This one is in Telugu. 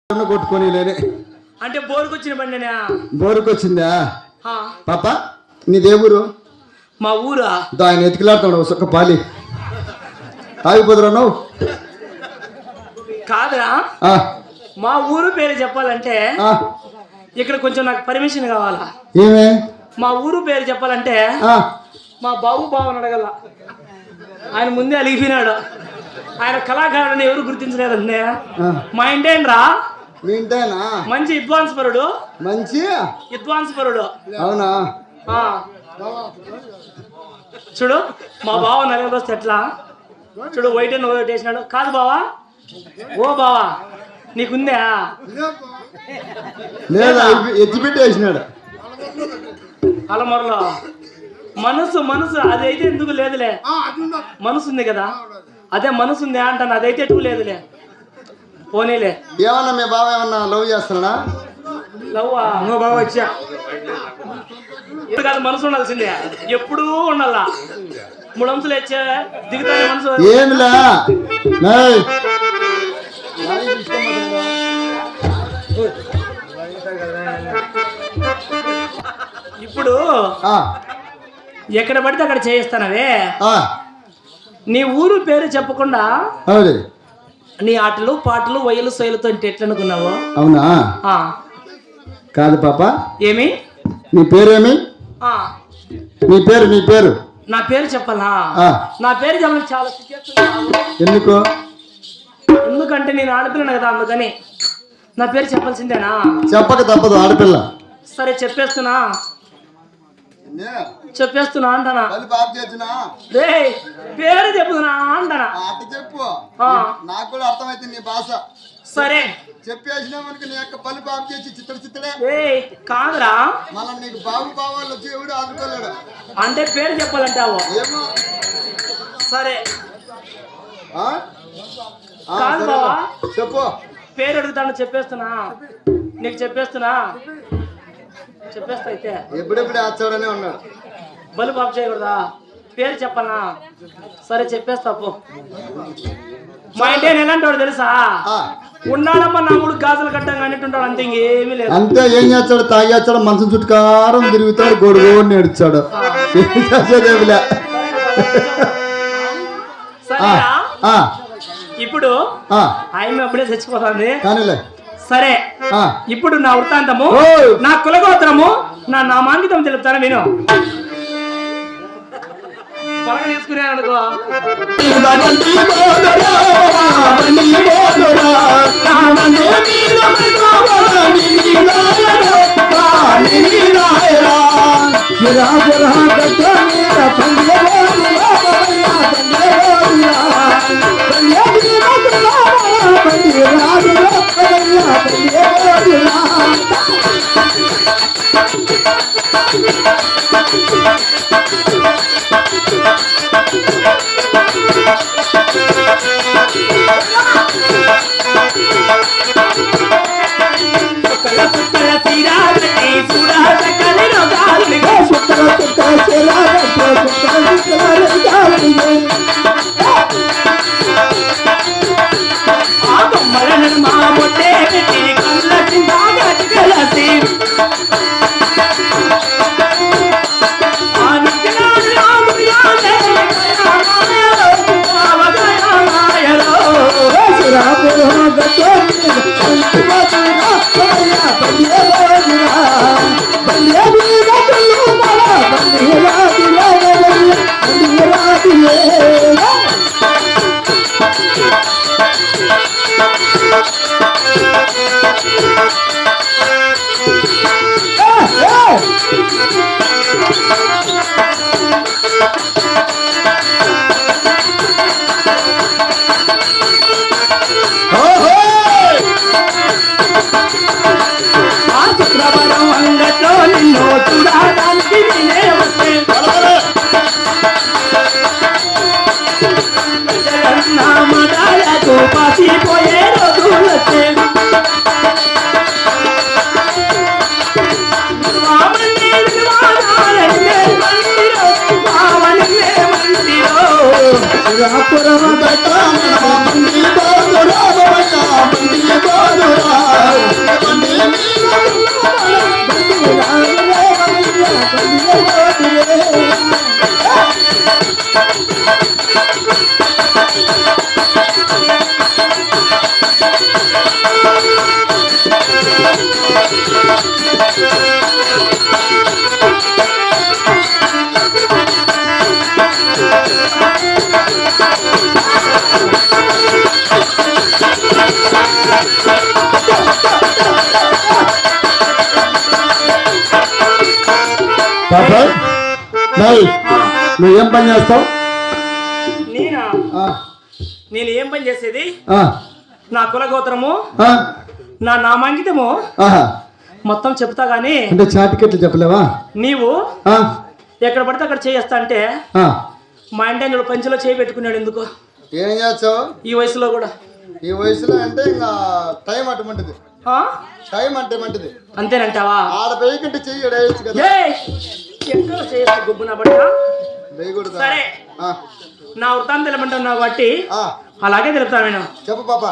కొట్టుకొని లేనే అంటే బోరుకొచ్చిన బండినా? బోరుకొచ్చిందా ఆ పాప? నీ దేవురు? మా ఊరా? ఆయన ఎతికిలాడుతాడు ఒక్క పాలి ఆగిపోదురా నువ్వు. కాదురా, ఆ, మా ఊరు పేరు చెప్పాలంటే ఆ, ఇక్కడ కొంచెం నాకు పర్మిషన్ కావాలా. ఏమే? మా ఊరు పేరు చెప్పాలంటే ఆ, మా బావని అడగల. ఆయన ముందే అలిగిపోయినాడు. ఆయన కళాకారుని ఎవరు గుర్తించలేదండి. ఆ. మా ఇంటేంట్రా మీ ఇంటేనా? మంచి విద్వాంస పరుడు. మంచి విద్వాంస పరుడు. అవునా? ఆ చూడు, మా బావ నగలు వస్తే ఎట్లా చూడు, వైట్ అండ్ వైట్ వేసినాడు. కాదు బావా, ఓ బావా నీకుందా? లేదా ఎత్తిపెట్టి వేసినాడు అలమరలో మనసు మనసు అదైతే ఎందుకు లేదులే. మనసు ఉంది కదా, అదే మనసు ఉంది అంటాను. అదైతే ఎటుకు లేదులే, పోనీలే. ఏమన్నా మీ బావ ఏమన్నా లవ్ చేస్తున్నాడా? లవ్వా? నువ్వు బావ వచ్చా కాదు, మనసు ఉండాల్సిందే, ఎప్పుడూ ఉండాలా. 3 అంశాలు వచ్చే దిగుతానే మనసు. ఏమిలా ఇప్పుడు ఎక్కడ పడితే అక్కడ చేయిస్తానవే. నీ ఊరు పేరు చెప్పకుండా నీ ఆటలు పాటలు వయలు శైలుతో ఎట్లనుకున్నావు? అవునా? కాదు పాప, ఏమి నీ పేరేమి? నీ పేరు? నీ పేరు? నా పేరు చెప్పాలా? నా పేరు చెప్పాలి. చాలా ఎందుకు? ఎందుకంటే నేను ఆడపిల్లను కదా, అందుకని నా పేరు చెప్పాల్సిందేనా? చెప్పక తప్పదు, ఆడపిల్ల. సరే చెప్పేస్తున్నా అంటానా. రే పేరు చెప్పుతున్నా అంటానా. చెప్పు, నాకు కూడా అర్థమైతే నీ భాష. సరే చెప్పేసినా మనకి నీ యొక్క పని బాబు చేసి చిత్తడే. కాదురా, మనం నీకు బాబు బావాళ్ళు వచ్చి ఎవడు ఆదుకోలేడు. అంటే పేరు చెప్పాలంటావు? ఏమో. సరే కాదు బావా, చెప్పు. పేరు అడుగుతాను, చెప్పేస్తున్నా నీకు. చెప్పేస్తా అయితే. ఎప్పుడెప్పుడు ఆచాడనే ఉన్నాడు. బలు బాబు చేయకూడదా? పేరు చెప్పనా? సరే చెప్పేస్తా పో. మా ఇంటి ఎలాంటి వాడు తెలుసా? ఉన్నాడమ్మా నాముడు గాజులు కట్టంగా అన్నట్టుంటాడు, అంతే, ఇంకేమీ లేదు. అంతే. ఏం చేస్తాడు? తాగేస్తాడు, మనసు చుట్టుకారం తిరుగుతాడు, గొడుగు నేడుచాడు. సరేనా? ఇప్పుడు ఆయన అప్పుడే చచ్చిపోతుంది. సరే ఇప్పుడు నా వృత్తాంతము, నా కులగోత్రము, నా నామాంకితం తెలుపుతాను నేను. పొలగ తీసుకున్నాను అనుకో. Ram పాపా నువ్వేం పని చేస్తావు? నేనా? నేను ఏం పని చేసేది? ఆ, నా కుల గోత్రము, ఆ, నా నామాంకితము ఆహా. మొత్తం చెప్తా గానీ అంటే చాటికెట్లు చెప్పలేవా? నీవు ఆ, ఎక్కడ పడితే అక్కడ చేస్తా అంటే ఆ. మా ఇంటి ఆయన పంచిలో చేయి పెట్టుకున్నాడు. ఎందుకు ఏం చేస్తావు ఈ వయసులో కూడా? ఈ వయసులో అంటే ఇంకా టైం అటువంటిది. ఆ? టైం అంటే మంటిది. అంతేనంటావా? ఆడ వేయకంటే చెయ్యి వేయచ్చు కదా. ఏయ్! ఎక్కడ చేస్తా గుబ్బు నా బట్ట? వేయకూడదు. సరే, నా వృత్తాన్ని తెలమంటున్నావు కాబట్టి ఆ, అలాగే తెలుపుతా నేను. చెప్పు పాప.